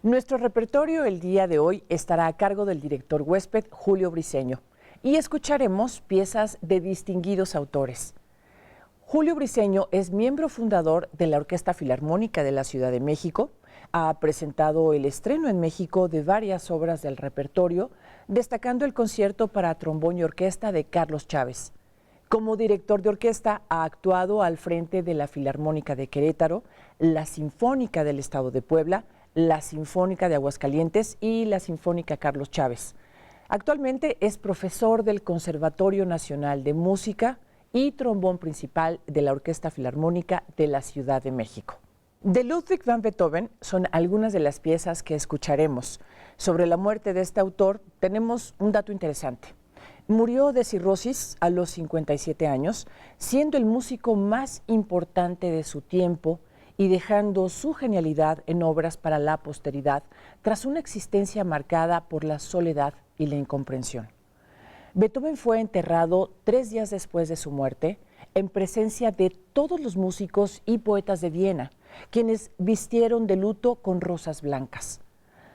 Nuestro repertorio el día de hoy estará a cargo del director huésped Julio Briceño y escucharemos piezas de distinguidos autores. Julio Briceño es miembro fundador de la Orquesta Filarmónica de la Ciudad de México. Ha presentado el estreno en México de varias obras del repertorio, destacando el concierto para trombón y orquesta de Carlos Chávez. Como director de orquesta ha actuado al frente de la Filarmónica de Querétaro, la Sinfónica del Estado de Puebla, la Sinfónica de Aguascalientes y la Sinfónica Carlos Chávez. Actualmente es profesor del Conservatorio Nacional de Música y trombón principal de la Orquesta Filarmónica de la Ciudad de México. De Ludwig van Beethoven son algunas de las piezas que escucharemos. Sobre la muerte de este autor tenemos un dato interesante. Murió de cirrosis a los 57 años, siendo el músico más importante de su tiempo y dejando su genialidad en obras para la posteridad tras una existencia marcada por la soledad y la incomprensión. Beethoven fue enterrado 3 días después de su muerte, en presencia de todos los músicos y poetas de Viena, quienes vistieron de luto con rosas blancas.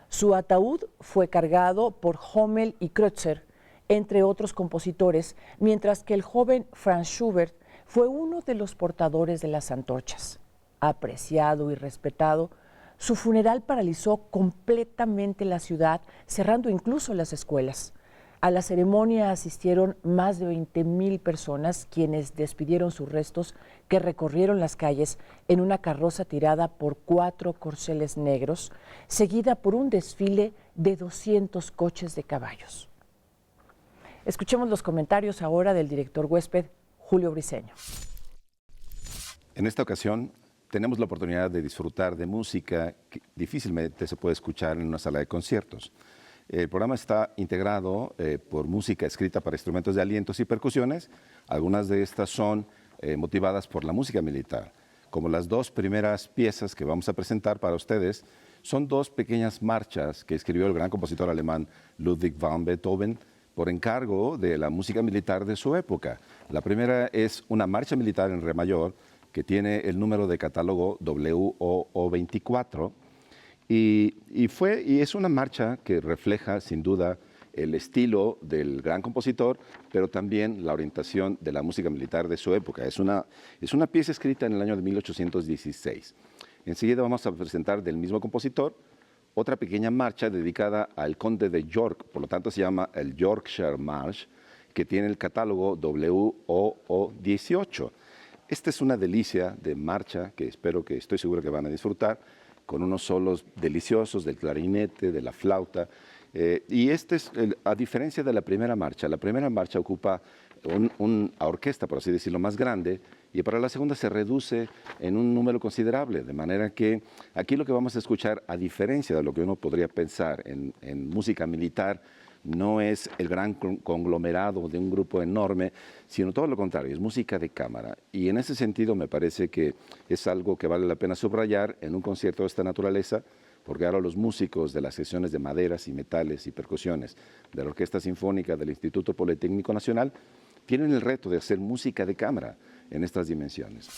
Su ataúd fue cargado por Hummel y Kreutzer, entre otros compositores, mientras que el joven Franz Schubert fue uno de los portadores de las antorchas. Apreciado y respetado, su funeral paralizó completamente la ciudad, cerrando incluso las escuelas. A la ceremonia asistieron más de 20,000 personas, quienes despidieron sus restos, que recorrieron las calles en una carroza tirada por 4 corceles negros, seguida por un desfile de 200 coches de caballos. Escuchemos los comentarios ahora del director huésped Julio Briceño. En esta ocasión tenemos la oportunidad de disfrutar de música que difícilmente se puede escuchar en una sala de conciertos. El programa está integrado por música escrita para instrumentos de alientos y percusiones. Algunas de estas son motivadas por la música militar. Como las 2 primeras piezas que vamos a presentar para ustedes, son 2 pequeñas marchas que escribió el gran compositor alemán Ludwig van Beethoven por encargo de la música militar de su época. La primera es una marcha militar en re mayor que tiene el número de catálogo WOO24 y es una marcha que refleja sin duda el estilo del gran compositor, pero también la orientación de la música militar de su época. Es una pieza escrita en el año de 1816. Enseguida vamos a presentar del mismo compositor otra pequeña marcha dedicada al conde de York, por lo tanto se llama el Yorkshire March, que tiene el catálogo WOO18. Esta es una delicia de marcha que estoy seguro que van a disfrutar, con unos solos deliciosos del clarinete, de la flauta. Y a diferencia de la primera marcha ocupa una orquesta, por así decirlo, más grande, y para la segunda se reduce en un número considerable, de manera que aquí lo que vamos a escuchar, a diferencia de lo que uno podría pensar en música militar, no es el gran conglomerado de un grupo enorme, sino todo lo contrario, es música de cámara. Y en ese sentido me parece que es algo que vale la pena subrayar en un concierto de esta naturaleza, porque ahora los músicos de las secciones de maderas y metales y percusiones de la Orquesta Sinfónica del Instituto Politécnico Nacional tienen el reto de hacer música de cámara en estas dimensiones.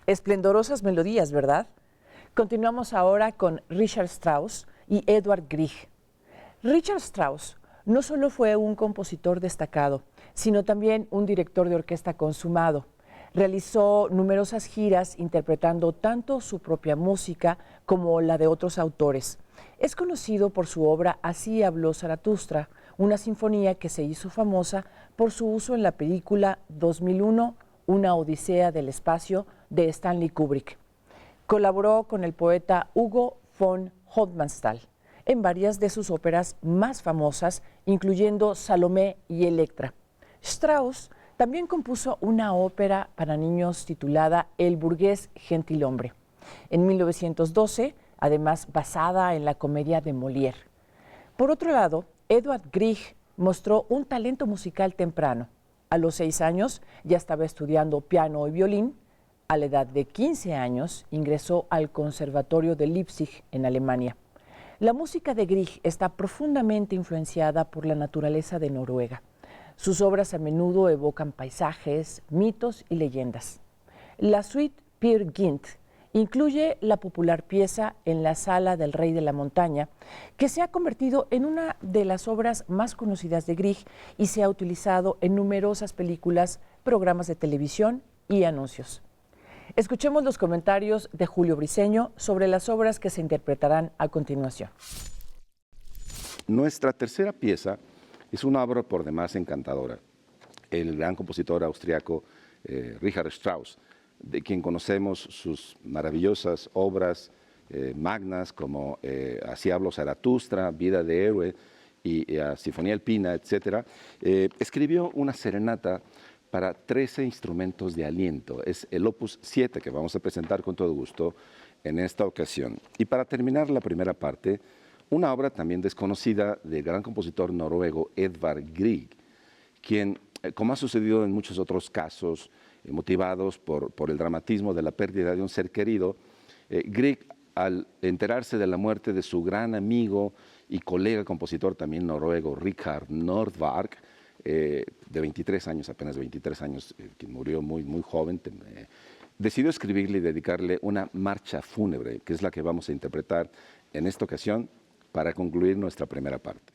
Esplendorosas melodías, ¿verdad? Continuamos ahora con Richard Strauss y Edvard Grieg. Richard Strauss no solo fue un compositor destacado, sino también un director de orquesta consumado. Realizó numerosas giras interpretando tanto su propia música como la de otros autores. Es conocido por su obra Así habló Zaratustra, una sinfonía que se hizo famosa por su uso en la película 2001, Una Odisea del Espacio, de Stanley Kubrick. Colaboró con el poeta Hugo von Hofmannsthal en varias de sus óperas más famosas, incluyendo Salomé y Electra. Strauss también compuso una ópera para niños titulada El burgués gentilhombre, en 1912, además basada en la comedia de Molière. Por otro lado, Edvard Grieg mostró un talento musical temprano. A los 6 años ya estaba estudiando piano y violín. A la edad de 15 años ingresó al Conservatorio de Leipzig, en Alemania. La música de Grieg está profundamente influenciada por la naturaleza de Noruega. Sus obras a menudo evocan paisajes, mitos y leyendas. La suite Peer Gynt incluye la popular pieza En la sala del rey de la montaña, que se ha convertido en una de las obras más conocidas de Grieg y se ha utilizado en numerosas películas, programas de televisión y anuncios. Escuchemos los comentarios de Julio Briceño sobre las obras que se interpretarán a continuación. Nuestra tercera pieza es una obra por demás encantadora. El gran compositor austriaco Richard Strauss, de quien conocemos sus maravillosas obras magnas como Así habló Zaratustra, Vida de héroe y Sinfonía Alpina, etc., escribió una serenata para 13 instrumentos de aliento. Es el opus 7 que vamos a presentar con todo gusto en esta ocasión. Y para terminar la primera parte, una obra también desconocida del gran compositor noruego Edvard Grieg, quien, como ha sucedido en muchos otros casos, motivados por el dramatismo de la pérdida de un ser querido, Grieg, al enterarse de la muerte de su gran amigo y colega compositor también noruego, Richard Nordvark, de 23 años, apenas 23 años, que murió muy joven, decidió escribirle y dedicarle una marcha fúnebre, que es la que vamos a interpretar en esta ocasión para concluir nuestra primera parte.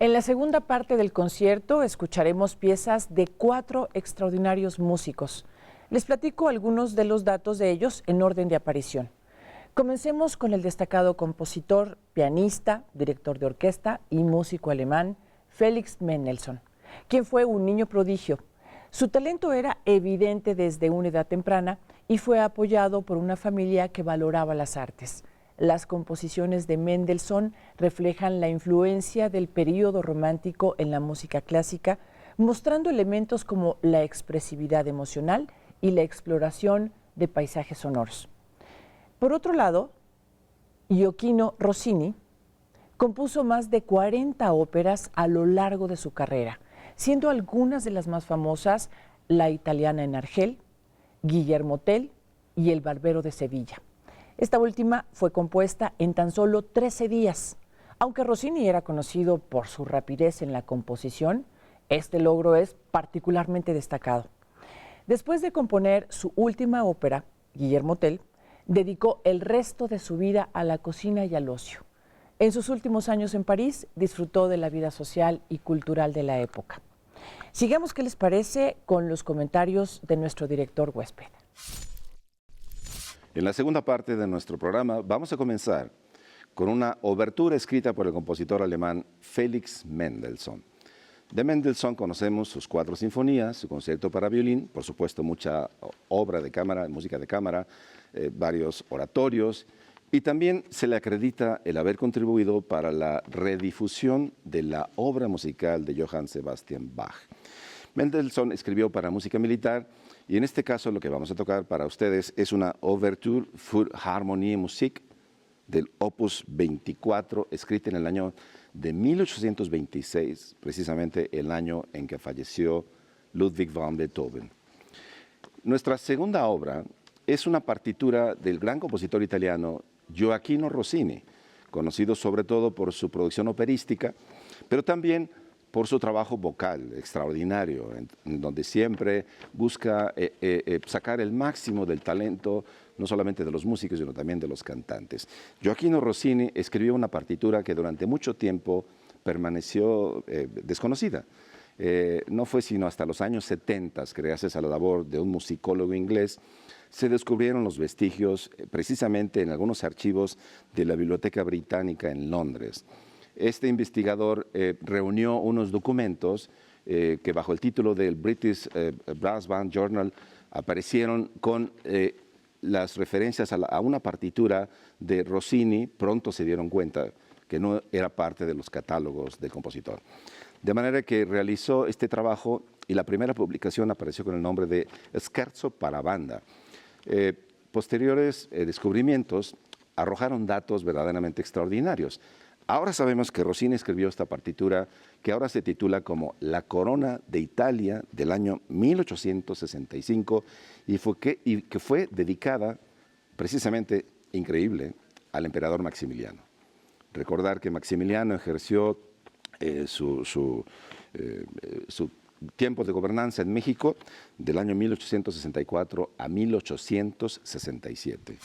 En la segunda parte del concierto escucharemos piezas de 4 extraordinarios músicos. Les platico algunos de los datos de ellos en orden de aparición. Comencemos con el destacado compositor, pianista, director de orquesta y músico alemán Felix Mendelssohn, quien fue un niño prodigio. Su talento era evidente desde una edad temprana y fue apoyado por una familia que valoraba las artes. Las composiciones de Mendelssohn reflejan la influencia del período romántico en la música clásica, mostrando elementos como la expresividad emocional y la exploración de paisajes sonoros. Por otro lado, Gioachino Rossini compuso más de 40 óperas a lo largo de su carrera, siendo algunas de las más famosas La italiana en Argel, Guillermo Tell y El barbero de Sevilla. Esta última fue compuesta en tan solo 13 días. Aunque Rossini era conocido por su rapidez en la composición, este logro es particularmente destacado. Después de componer su última ópera, Guillermo Tell dedicó el resto de su vida a la cocina y al ocio. En sus últimos años en París, disfrutó de la vida social y cultural de la época. Sigamos, ¿qué les parece?, con los comentarios de nuestro director huésped. En la segunda parte de nuestro programa vamos a comenzar con una obertura escrita por el compositor alemán Felix Mendelssohn. De Mendelssohn conocemos sus 4 sinfonías, su concierto para violín, por supuesto mucha obra de cámara, música de cámara, varios oratorios, y también se le acredita el haber contribuido para la redifusión de la obra musical de Johann Sebastian Bach. Mendelssohn escribió para música militar y en este caso lo que vamos a tocar para ustedes es una Ouverture für Harmonie Musik del Opus 24, escrita en el año de 1826, precisamente el año en que falleció Ludwig van Beethoven. Nuestra segunda obra es una partitura del gran compositor italiano Gioachino Rossini, conocido sobre todo por su producción operística, pero también por su trabajo vocal extraordinario, en donde siempre busca sacar el máximo del talento, no solamente de los músicos, sino también de los cantantes. Gioachino Rossini escribió una partitura que durante mucho tiempo permaneció desconocida. No fue sino hasta los años 70 que, gracias a la labor de un musicólogo inglés, se descubrieron los vestigios precisamente en algunos archivos de la Biblioteca Británica en Londres. Este investigador reunió unos documentos que bajo el título del British Brass Band Journal aparecieron con las referencias a una partitura de Rossini. Pronto se dieron cuenta que no era parte de los catálogos del compositor. De manera que realizó este trabajo y la primera publicación apareció con el nombre de Scherzo para banda. Posteriores descubrimientos arrojaron datos verdaderamente extraordinarios. Ahora sabemos que Rossini escribió esta partitura que ahora se titula como La Corona de Italia del año 1865 y que fue dedicada precisamente, increíble, al emperador Maximiliano. Recordar que Maximiliano ejerció su tiempo de gobernanza en México del año 1864 a 1867.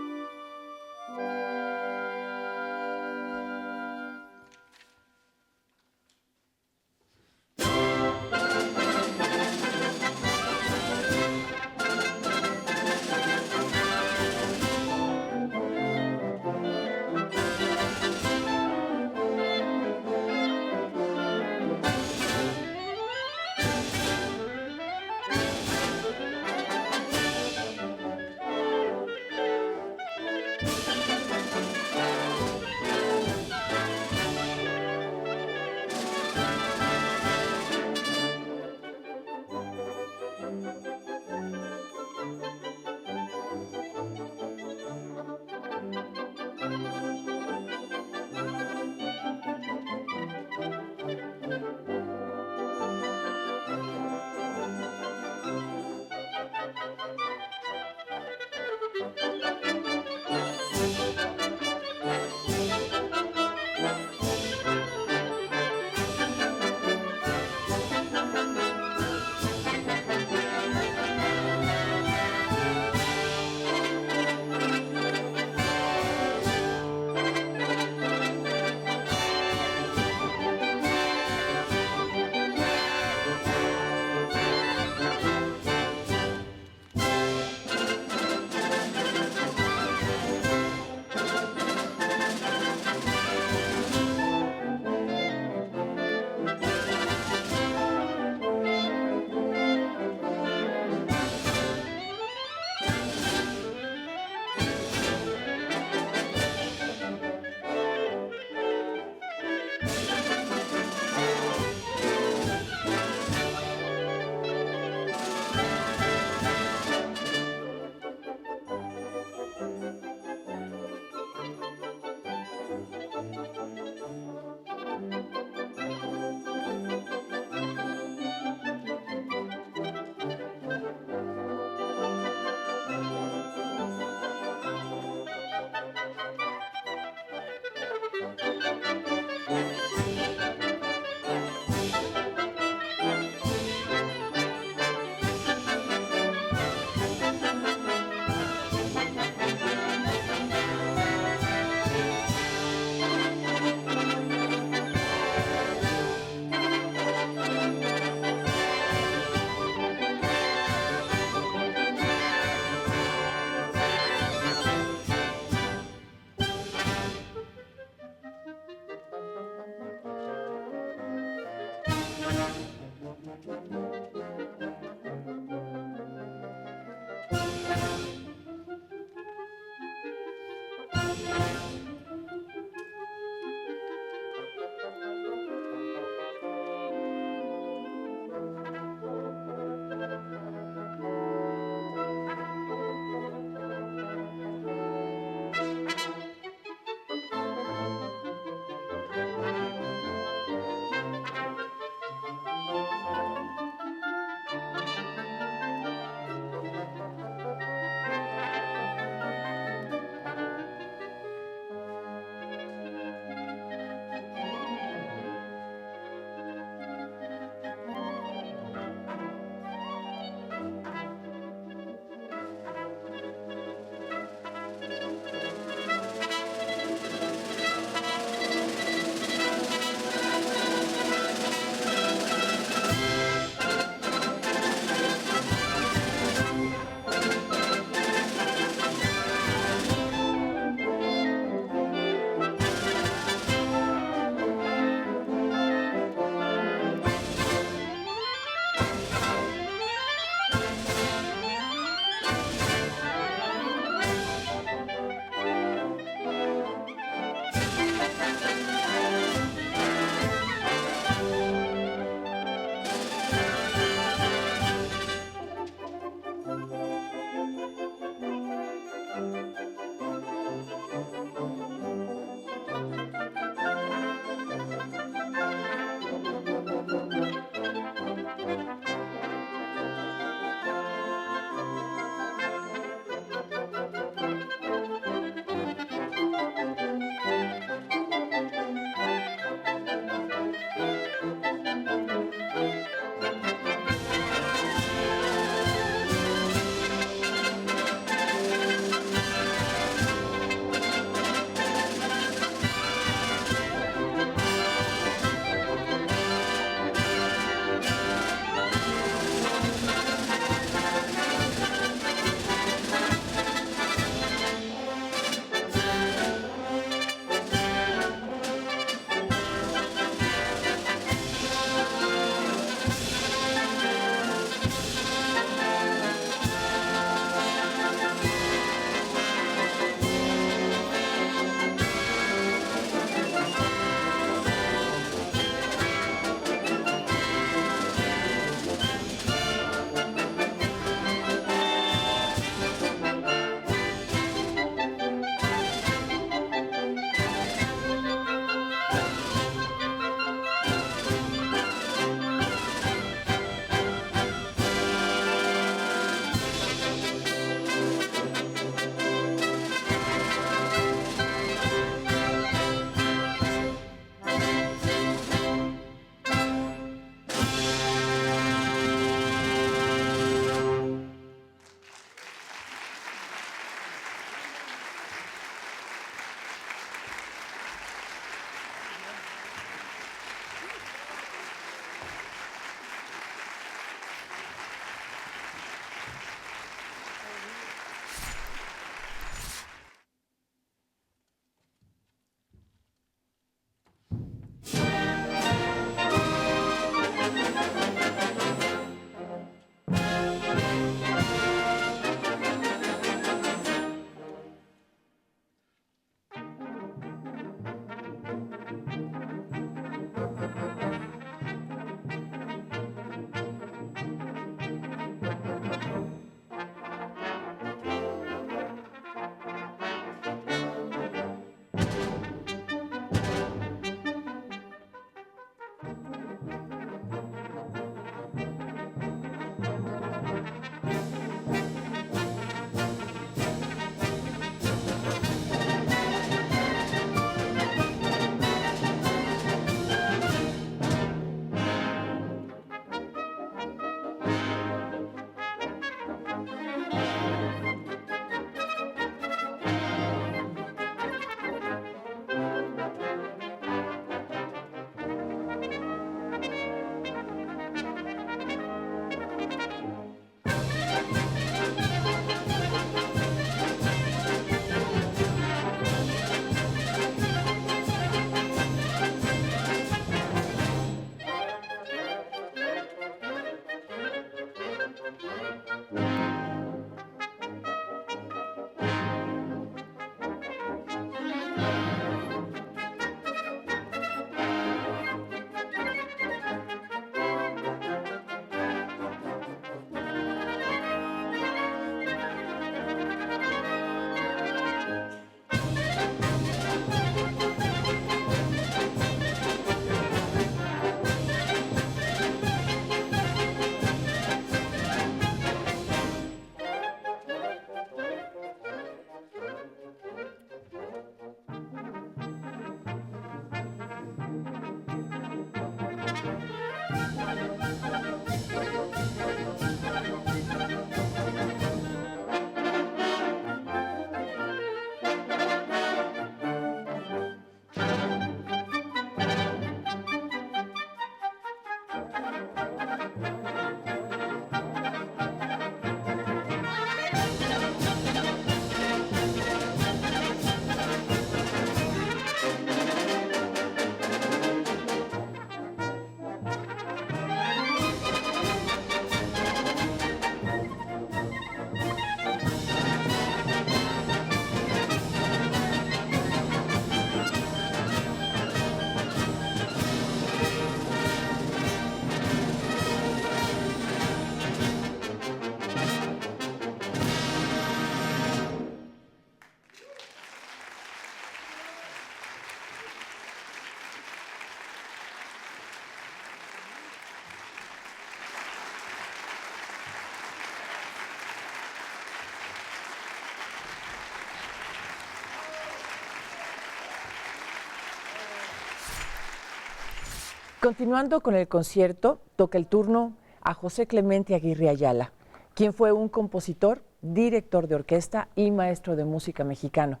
Continuando con el concierto, toca el turno a José Clemente Aguirre Ayala, quien fue un compositor, director de orquesta y maestro de música mexicano.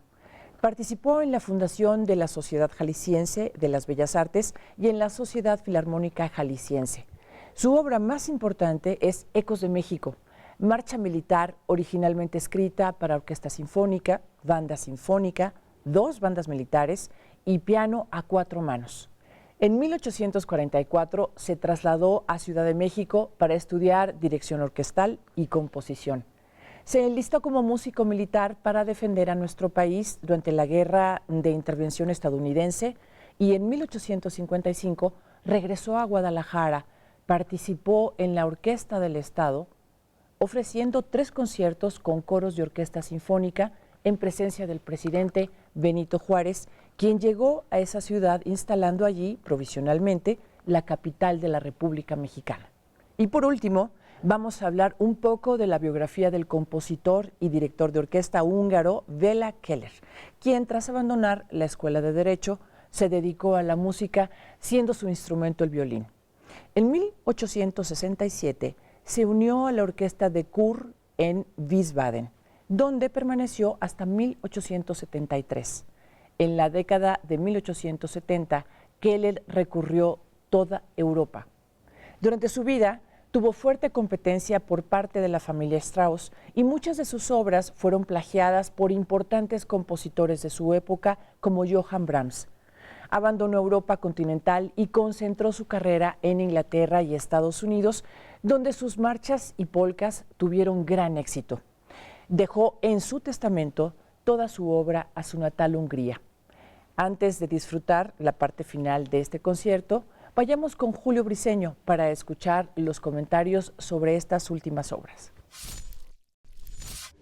Participó en la fundación de la Sociedad Jalisciense de las Bellas Artes y en la Sociedad Filarmónica Jalisciense. Su obra más importante es Ecos de México, marcha militar originalmente escrita para orquesta sinfónica, banda sinfónica, 2 bandas militares y piano a 4 manos. En 1844 se trasladó a Ciudad de México para estudiar dirección orquestal y composición. Se enlistó como músico militar para defender a nuestro país durante la Guerra de Intervención estadounidense y en 1855 regresó a Guadalajara, participó en la Orquesta del Estado, ofreciendo 3 conciertos con coros de orquesta sinfónica en presencia del presidente Benito Juárez, quien llegó a esa ciudad instalando allí, provisionalmente, la capital de la República Mexicana. Y por último, vamos a hablar un poco de la biografía del compositor y director de orquesta húngaro Béla Keller, quien tras abandonar la Escuela de Derecho se dedicó a la música, siendo su instrumento el violín. En 1867 se unió a la orquesta de Chur en Wiesbaden, donde permaneció hasta 1873. En la década de 1870, Keller recorrió toda Europa. Durante su vida, tuvo fuerte competencia por parte de la familia Strauss y muchas de sus obras fueron plagiadas por importantes compositores de su época como Johann Brahms. Abandonó Europa continental y concentró su carrera en Inglaterra y Estados Unidos, donde sus marchas y polcas tuvieron gran éxito. Dejó en su testamento toda su obra a su natal Hungría. Antes de disfrutar la parte final de este concierto, vayamos con Julio Briceño para escuchar los comentarios sobre estas últimas obras.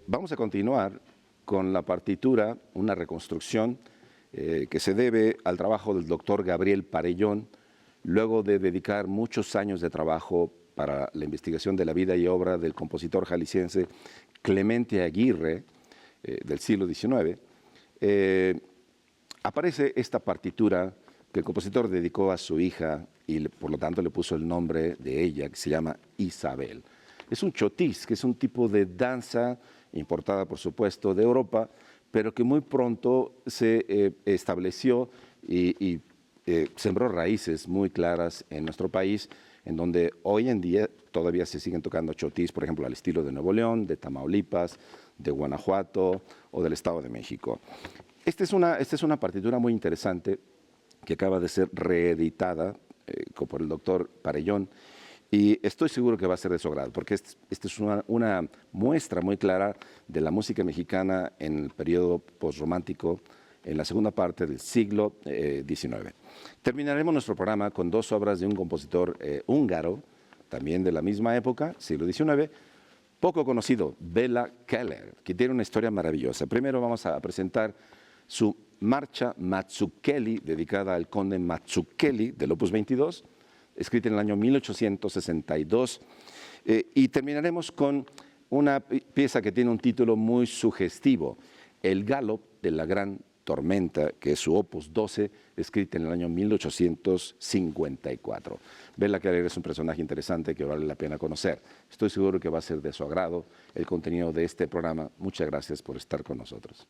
Vamos a continuar con la partitura, una reconstrucción que se debe al trabajo del doctor Gabriel Parellón, luego de dedicar muchos años de trabajo para la investigación de la vida y obra del compositor jalisciense Clemente Aguirre, del siglo XIX. Aparece esta partitura que el compositor dedicó a su hija y por lo tanto le puso el nombre de ella, que se llama Isabel. Es un chotis, que es un tipo de danza importada, por supuesto, de Europa, pero que muy pronto se estableció y sembró raíces muy claras en nuestro país, en donde hoy en día todavía se siguen tocando chotis, por ejemplo, al estilo de Nuevo León, de Tamaulipas, de Guanajuato o del Estado de México. Esta es una partitura muy interesante que acaba de ser reeditada por el doctor Parellón, y estoy seguro que va a ser de su agrado, porque esta es una muestra muy clara de la música mexicana en el periodo posromántico, en la segunda parte del siglo XIX. Terminaremos nuestro programa con 2 obras de un compositor húngaro, también de la misma época, siglo XIX, poco conocido, Béla Keller, que tiene una historia maravillosa. Primero vamos a presentar su marcha Mazzucchelli, dedicada al conde Mazzucchelli del Opus 22, escrita en el año 1862, y terminaremos con una pieza que tiene un título muy sugestivo, El Galop de la Gran Tormenta, que es su Opus 12, escrita en el año 1854. Béla Keller es un personaje interesante que vale la pena conocer. Estoy seguro que va a ser de su agrado el contenido de este programa. Muchas gracias por estar con nosotros.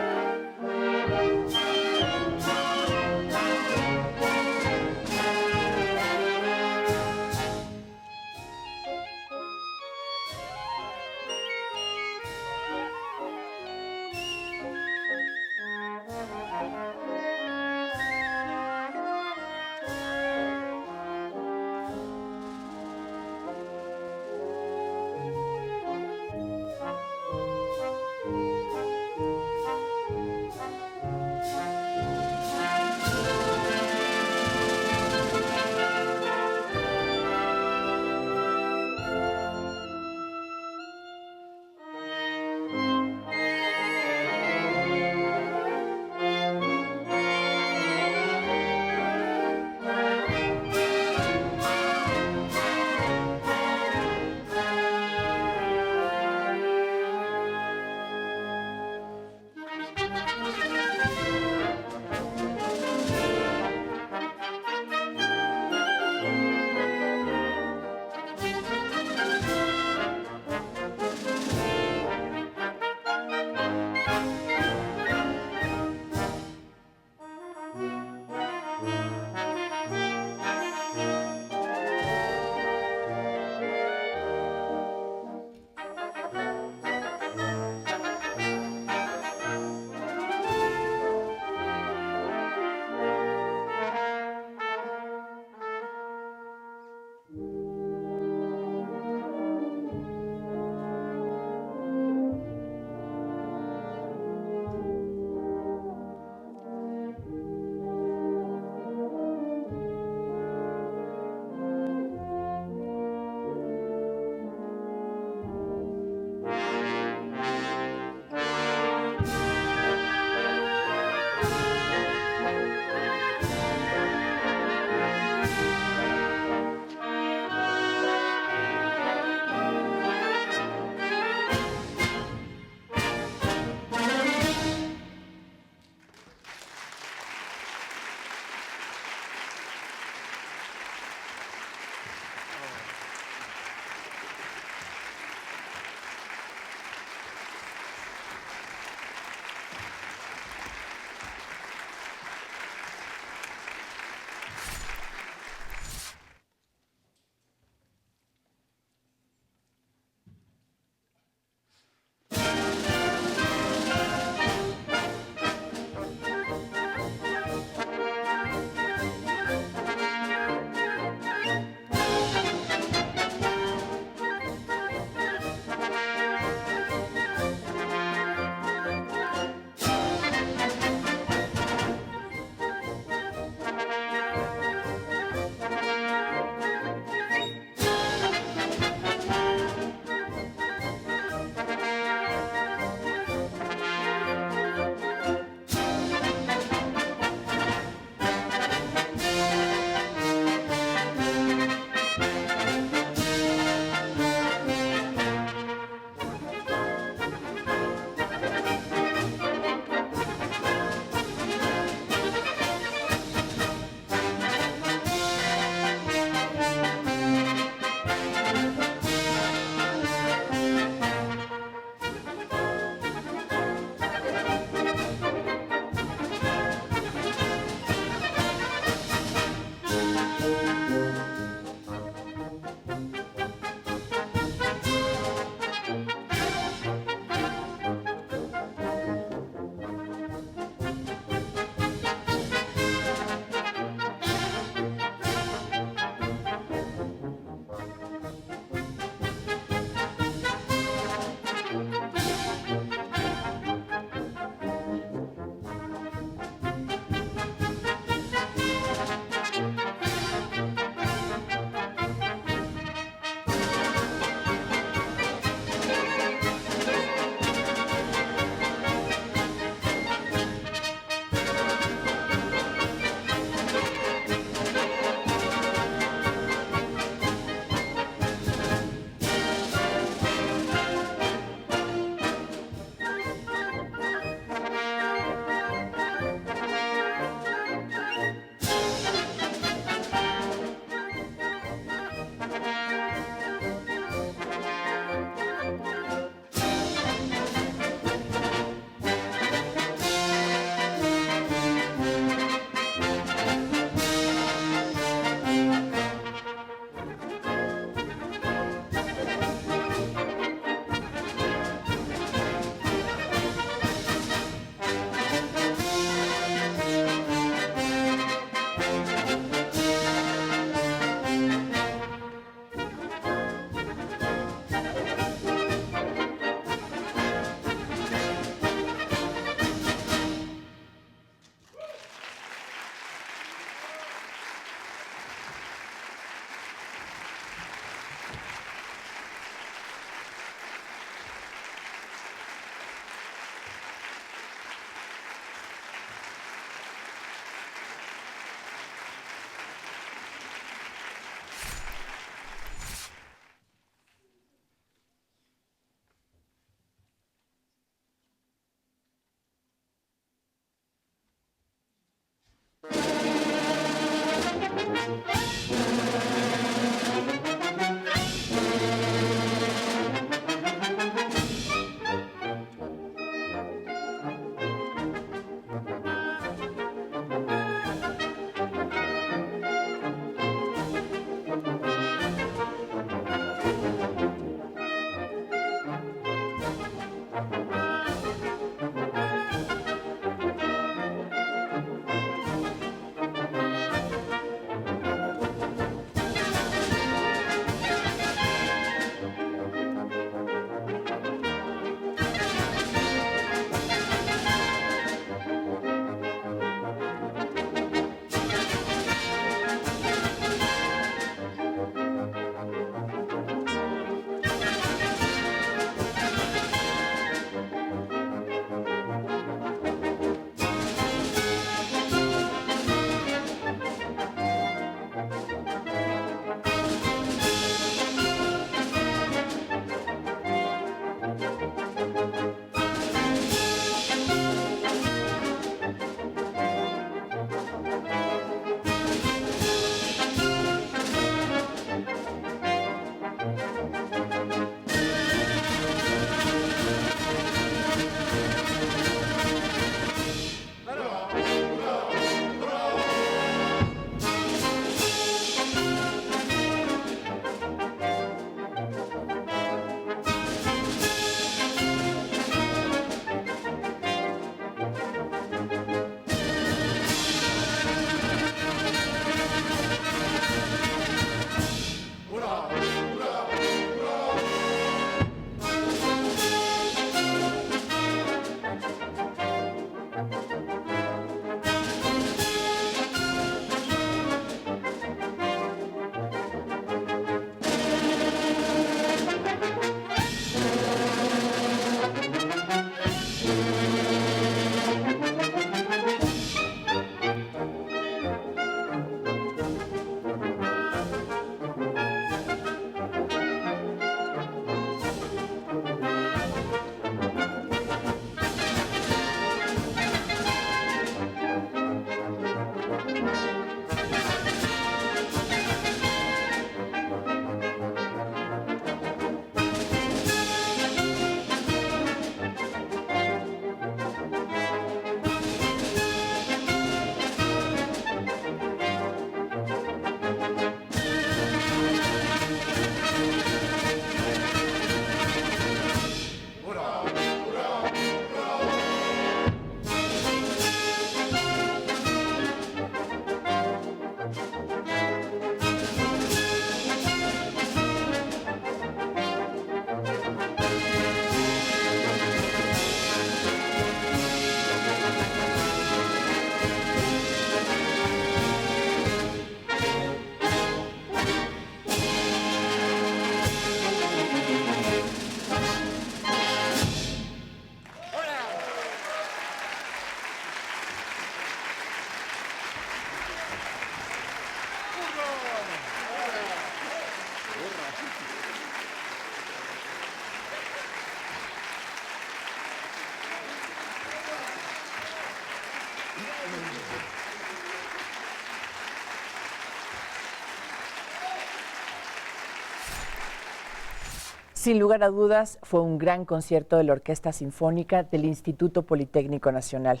Sin lugar a dudas, fue un gran concierto de la Orquesta Sinfónica del Instituto Politécnico Nacional.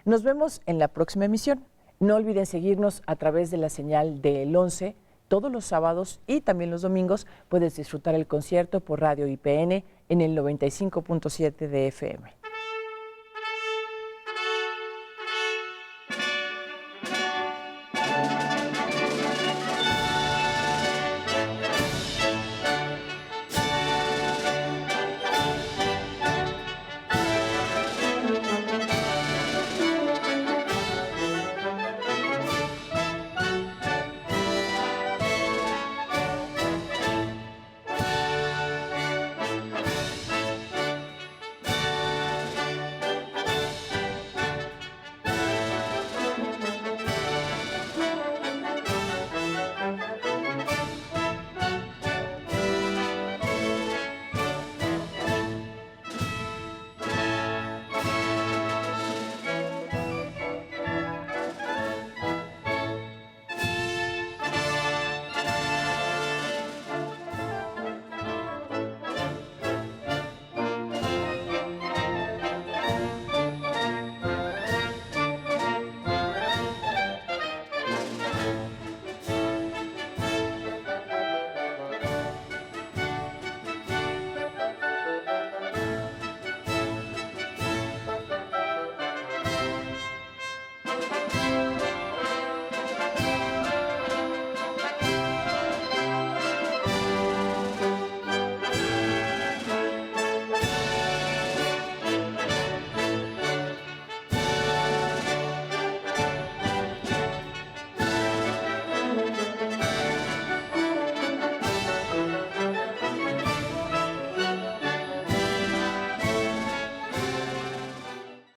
Nos vemos en la próxima emisión. No olviden seguirnos a través de la señal del 11. Todos los sábados y también los domingos puedes disfrutar el concierto por Radio IPN en el 95.7 de FM.